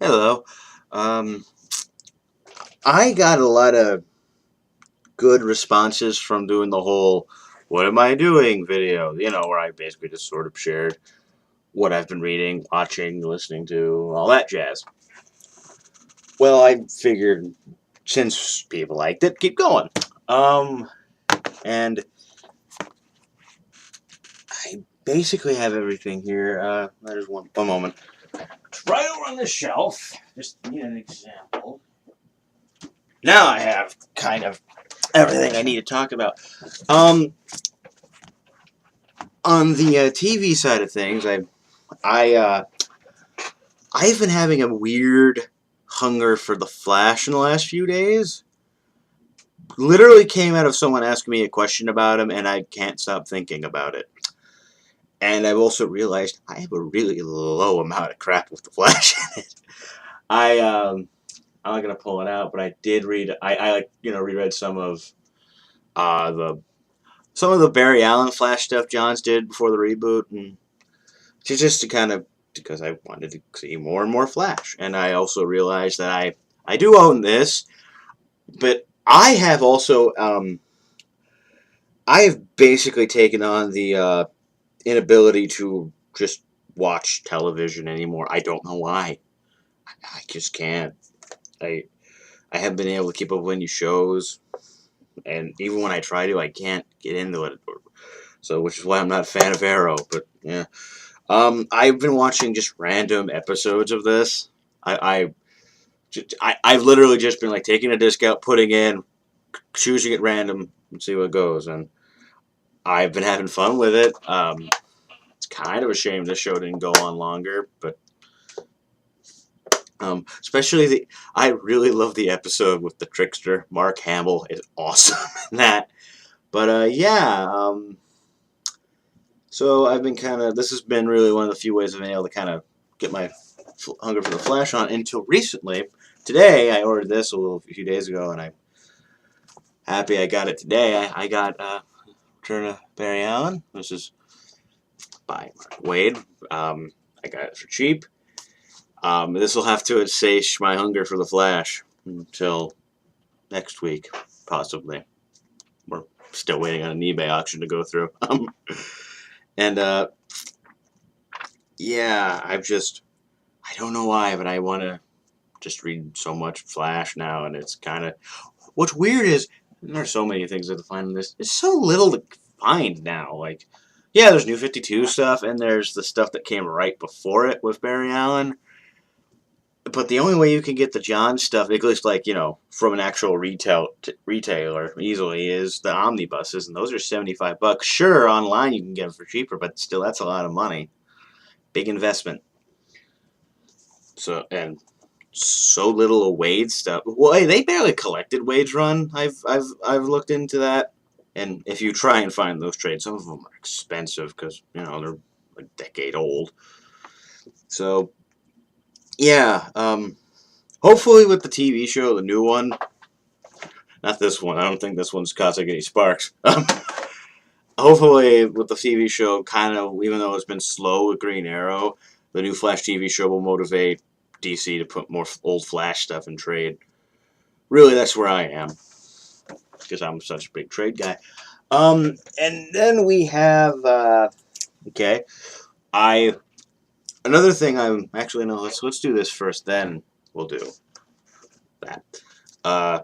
Hello. Um, I got a lot of good responses from doing the whole "What am I doing?" video. Where I basically just sort of shared what I've been reading, watching, listening to, all that jazz. Well, I figured since people liked it, keep going. And I basically have everything here. There's one moment. It's right over on the shelf. Just need an example. Now I have kind of everything I need to talk about. On the TV side of things, I I've been having a weird hunger for The Flash in the last few days. Literally came out of someone asking me a question about him, and I can't stop thinking about it. And I've also realized I have a really low amount of crap with The Flash in it. I'm not gonna pull it out, but I did read. I reread some of the Barry Allen Flash stuff Johns did before the reboot, and just to kind of because I wanted to see more and more Flash, and I also realized that I do own this, but I have also I have basically taken on the inability to just watch television anymore. I don't know why. I just can't. I I haven't been able to keep up with any shows, and even when I try to, I can't get into it. So, which is why I'm not a fan of Arrow. But yeah, I've been watching just random episodes of this. I've literally just been like taking a disc out, putting in, choosing at random, and see what goes. And I've been having fun with it. It's kind of a shame this show didn't go on longer, but especially I really love the episode with the trickster. Mark Hamill is awesome in that. But yeah, so I've been this has been really one of the few ways I've been able to kind of get my hunger for the Flash on until recently. Today, I ordered this a few days ago, and I'm happy I got it today. I got Return of Barry Allen. This is by Mark Waid. I got it for cheap. This will have to assuage my hunger for the Flash until next week, possibly. We're still waiting on an eBay auction to go through. And yeah, I don't know why, but I want to just read so much Flash now, and it's kind of, what's weird is, there's so many things to find in this, it's so little to find now, like, yeah, there's New 52 stuff, and there's the stuff that came right before it with Barry Allen, but the only way you can get the John stuff, at least like, from an actual retailer easily, is the omnibuses, and those are $75. Sure, online you can get them for cheaper, but still, that's a lot of money. Big investment. So, and so little of Wade's stuff. Well, hey, they barely collected Wade's run. I've looked into that, and if you try and find those trades, some of them are expensive because they're a decade old. So, yeah. Hopefully with the TV show, the new one. Not this one. I don't think this one's causing any sparks. Hopefully with the TV show, kind of, even though it's been slow with Green Arrow, the new Flash TV show will motivate DC to put more old Flash stuff in trade. Really, that's where I am, because I'm such a big trade guy. And then we have, okay, another thing I'm, actually, no, let's do this first, then we'll do that. I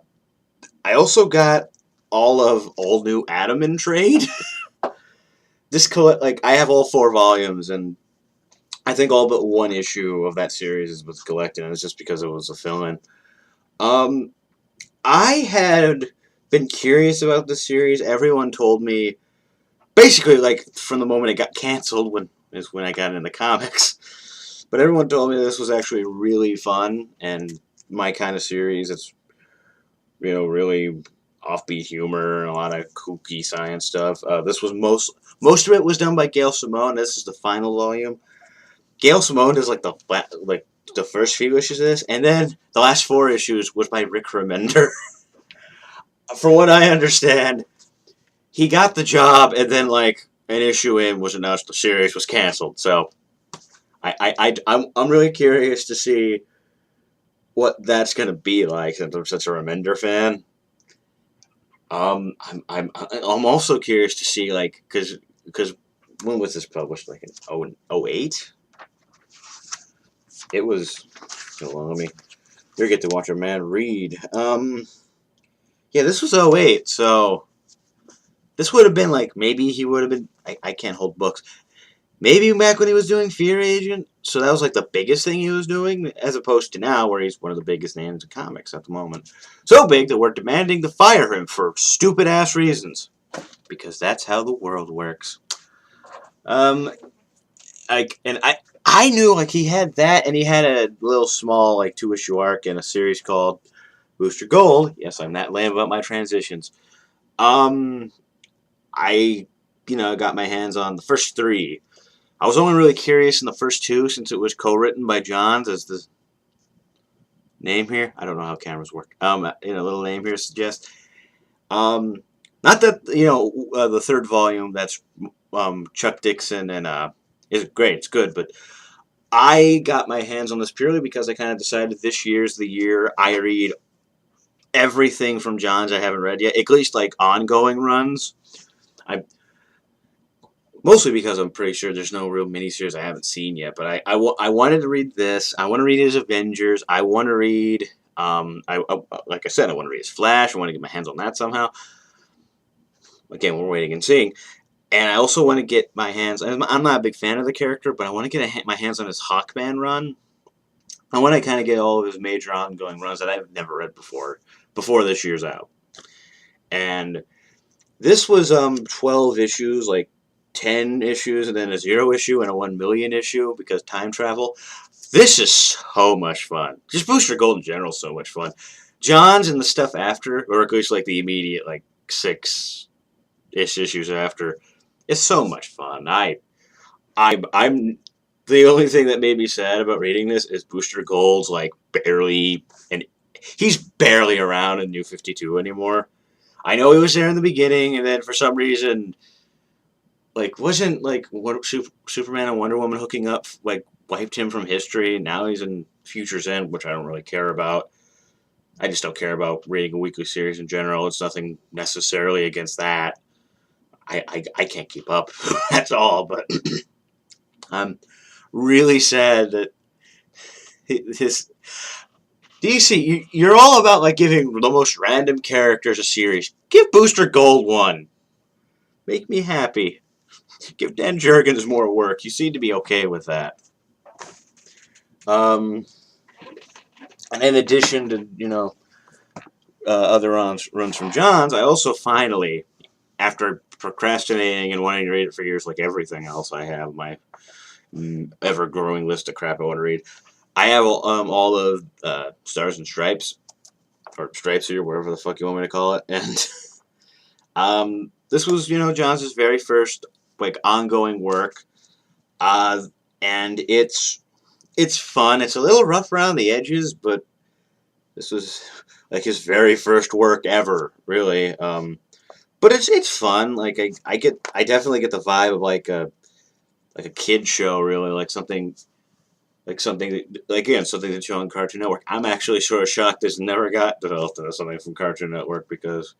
also got all new Atom in trade. I have all 4 volumes, and I think all but one issue of that series was collected, and it's just because it was a fill-in. I had been curious about this series. Everyone told me, basically, like, from the moment it got canceled, when I got into comics. But everyone told me this was actually really fun, and my kind of series. It's, really offbeat humor and a lot of kooky science stuff. This was most of it was done by Gail Simone. This is the final volume. Gail Simone does like the first few issues of this, and then the last 4 issues was by Rick Remender. From what I understand, he got the job, and then like an issue in was announced the series was canceled. So I'm really curious to see what that's gonna be like since I'm such a Remender fan. I'm also curious to see like because when was this published? Like in 08? It was. Hold on, let me. You get to watch a man read. Yeah, this was 08, so this would have been like maybe he would have been. I can't hold books. Maybe back when he was doing Fear Agent, so that was like the biggest thing he was doing, as opposed to now where he's one of the biggest names in comics at the moment. So big that we're demanding to fire him for stupid ass reasons. Because that's how the world works. I knew like he had that, and he had a little small like 2-issue arc in a series called Booster Gold. Yes, I'm that lame about my transitions. Um, I got my hands on the first 3. I was only really curious in the first 2 since it was co-written by Johns, as the name here. I don't know how cameras work. Little name here suggests. Not that the 3rd volume that's Chuck Dixon and is great. It's good, but I got my hands on this purely because I kind of decided this year's the year I read everything from Johns I haven't read yet, at least like ongoing runs. I Mostly because I'm pretty sure there's no real miniseries I haven't seen yet. But I wanted to read this. I want to read his Avengers. I want to read. Like I said, I want to read his Flash. I want to get my hands on that somehow. Again, we're waiting and seeing. And I also want to get my hands. I'm not a big fan of the character, but I want to get my hands on his Hawkman run. I want to kind of get all of his major ongoing runs that I've never read before this year's out. And this was 12 issues, like 10 issues, and then a 0 issue and a 1 million issue because time travel. This is so much fun. Just Booster Gold in general is so much fun. Johns and the stuff after, or at least like the immediate like 6-ish issues after, it's so much fun. I'm the only thing that made me sad about reading this is Booster Gold's like barely, and he's barely around in New 52 anymore. I know he was there in the beginning, and then for some reason, like wasn't like Superman and Wonder Woman hooking up like wiped him from history. Now he's in Future's End, which I don't really care about. I just don't care about reading a weekly series in general. It's nothing necessarily against that. I can't keep up. That's all. But I'm really sad that this DC. You're all about like giving the most random characters a series. Give Booster Gold one. Make me happy. Give Dan Jurgens more work. You seem to be okay with that. And in addition to other runs from Johns, I also finally, after procrastinating and wanting to read it for years, like everything else I have, my ever-growing list of crap I want to read, I have all of Stars and Stripes, or Stripes or whatever the fuck you want me to call it, and this was Johns' very first like ongoing work, and it's fun. It's a little rough around the edges, but this was like his very first work ever, really. But it's fun. Like I definitely get the vibe of like a kid show, really, like something that's shown on Cartoon Network. I'm actually sort of shocked this never got developed into something from Cartoon Network because,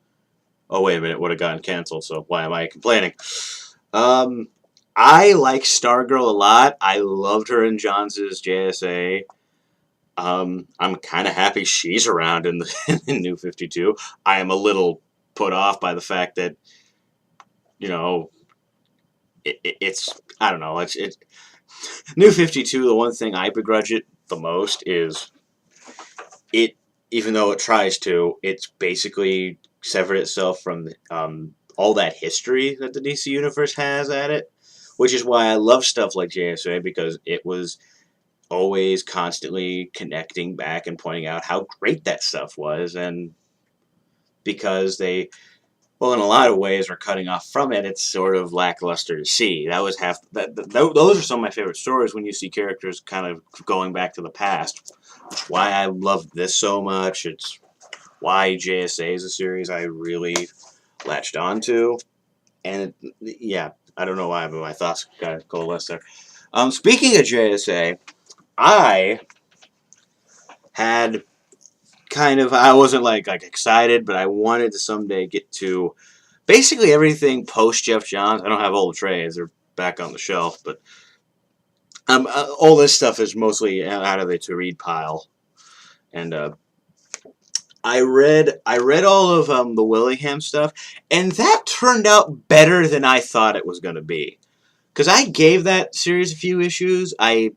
oh wait a minute, it would have gotten canceled. So why am I complaining? I like Stargirl a lot. I loved her in Johns' JSA. I'm kind of happy she's around in the in New 52. I am a little put off by the fact that it's I don't know. It's New 52. The one thing I begrudge it the most is it. Even though it tries to, it's basically severed itself from all that history that the DC universe has at it, which is why I love stuff like JSA because it was always constantly connecting back and pointing out how great that stuff was, and because they, well, in a lot of ways, are cutting off from it, it's sort of lackluster to see. That was those are some of my favorite stories when you see characters kind of going back to the past. It's why I love this so much. It's why JSA is a series I really latched onto, and yeah, I don't know why, but my thoughts got to coalesce there. Speaking of JSA, I had kind of, I wasn't like excited, but I wanted to someday get to basically everything post Jeff Johns. I don't have all the trades; they're back on the shelf, but all this stuff is mostly out of the to read pile. And I read all of the Willingham stuff, and that turned out better than I thought it was going to be. Because I gave that series a few issues. I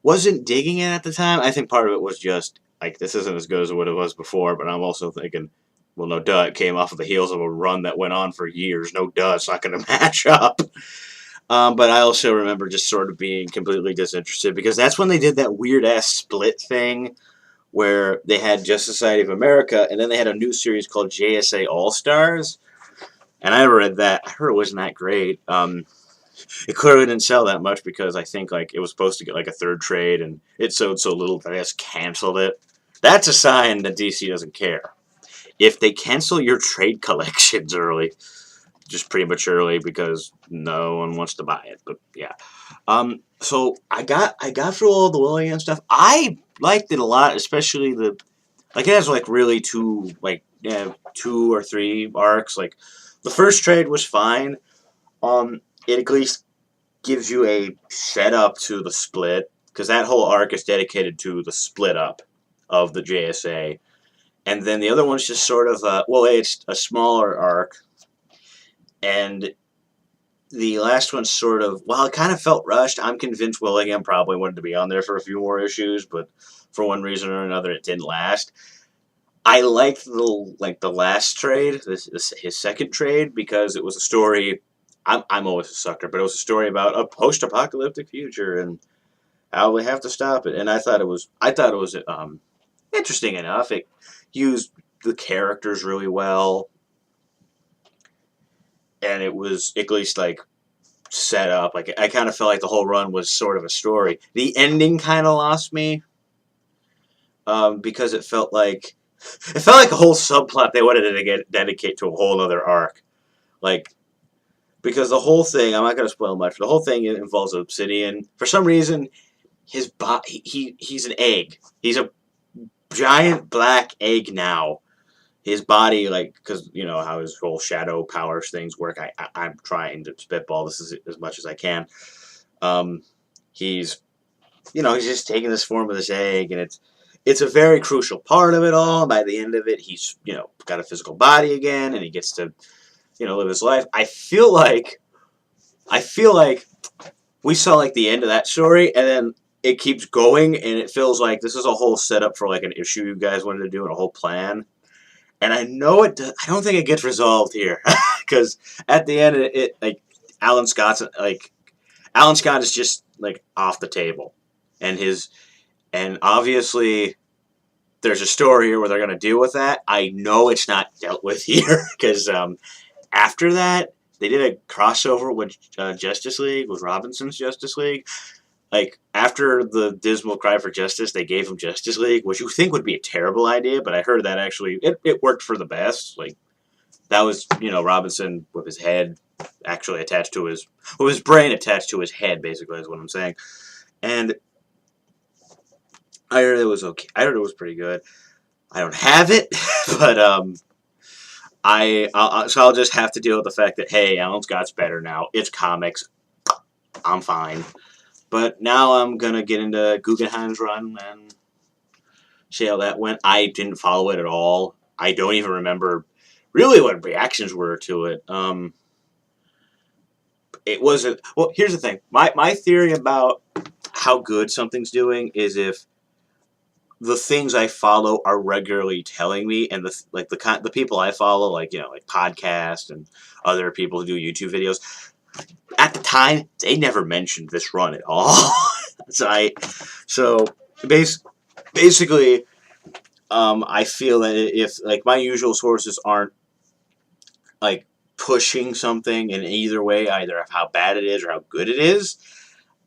wasn't digging it at the time. I think part of it was just like this isn't as good as what it was before. But I'm also thinking, well, no duh, it came off of the heels of a run that went on for years. No duh, it's not going to match up. But I also remember just sort of being completely disinterested because that's when they did that weird ass split thing where they had Justice Society of America and then they had a new series called JSA All Stars. And I read that. I heard it wasn't that great. It clearly didn't sell that much because I think like it was supposed to get like a third trade and it sold so little that I just canceled it. That's a sign that DC doesn't care. If they cancel your trade collections early, just prematurely because no one wants to buy it. But yeah, so I got through all the William stuff. I liked it a lot, especially the like it has like really two or three arcs. Like the first trade was fine. It at least gives you a setup to the split because that whole arc is dedicated to the split up of the JSA, and then the other one's just sort of it's a smaller arc, and the last one's sort of it kind of felt rushed. I'm convinced Willingham probably wanted to be on there for a few more issues, but for one reason or another, it didn't last. I liked the last trade, his second trade, because it was a story. I'm always a sucker, but it was a story about a post-apocalyptic future and how we have to stop it. And I thought it was interesting enough. It used the characters really well, and it was at least like set up. Like I kind of felt like the whole run was sort of a story. The ending kind of lost me because it felt like a whole subplot they wanted to dedicate to a whole other arc. Like because the whole thing, I'm not going to spoil much. But the whole thing involves Obsidian. For some reason, his body he's an egg. He's a giant black egg now. His body, like, because you know how his whole shadow powers things work. I'm trying to spitball this as much as I can. He's, he's just taking this form of this egg, and it's a very crucial part of it all. By the end of it, he's got a physical body again, and he gets to live his life. I feel like we saw like the end of that story, and then it keeps going, and it feels like this is a whole setup for like an issue you guys wanted to do and a whole plan. And I know it. I don't think it gets resolved here because at the end, it like Alan Scott is just like off the table, and obviously there's a story here where they're going to deal with that. I know it's not dealt with here because after that they did a crossover with Justice League, with Robinson's Justice League. Like, after the dismal cry for justice, they gave him Justice League, which you think would be a terrible idea, but I heard that actually, it worked for the best. Like, that was, Robinson with his head actually attached to his brain attached to his head, basically, is what I'm saying. And I heard it was okay. I heard it was pretty good. I don't have it, but, so I'll just have to deal with the fact that, hey, Alan Scott's better now. It's comics. I'm fine. But now I'm going to get into Guggenheim's run and see how that went. I didn't follow it at all. I don't even remember really what reactions were to it. It wasn't... Well, here's the thing. My theory about how good something's doing is if the things I follow are regularly telling me, and the people I follow, like podcasts and other people who do YouTube videos, at the time, they never mentioned this run at all. Basically, I feel that if like my usual sources aren't like pushing something in either way, either of how bad it is or how good it is,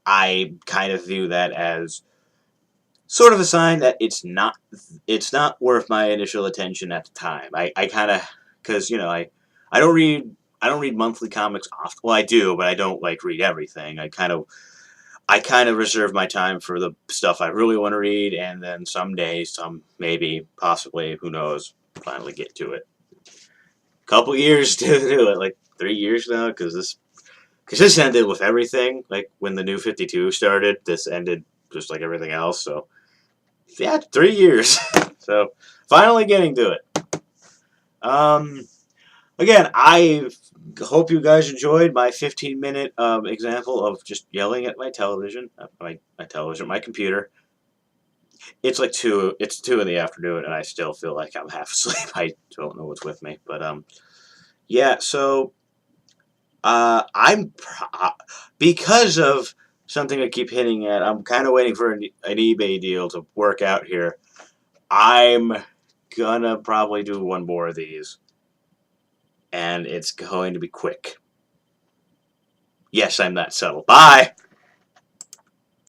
I kind of view that as sort of a sign that it's not worth my initial attention at the time. I kind of because I don't read monthly comics often. Well, I do, but I don't like read everything. I kind of reserve my time for the stuff I really want to read, and then someday, maybe, possibly, who knows, finally get to it. Couple years to do it, like 3 years now, because this ended with everything. Like when the New 52 started, this ended just like everything else. So yeah, 3 years. So finally getting to it. Again, I hope you guys enjoyed my 15-minute example of just yelling at my television, my computer. It's like two. It's 2 in the afternoon, and I still feel like I'm half asleep. I don't know what's with me, but yeah. So because of something I keep hitting at. I'm kind of waiting for an eBay deal to work out here. I'm gonna probably do one more of these, and it's going to be quick. Yes, I'm that subtle. Bye!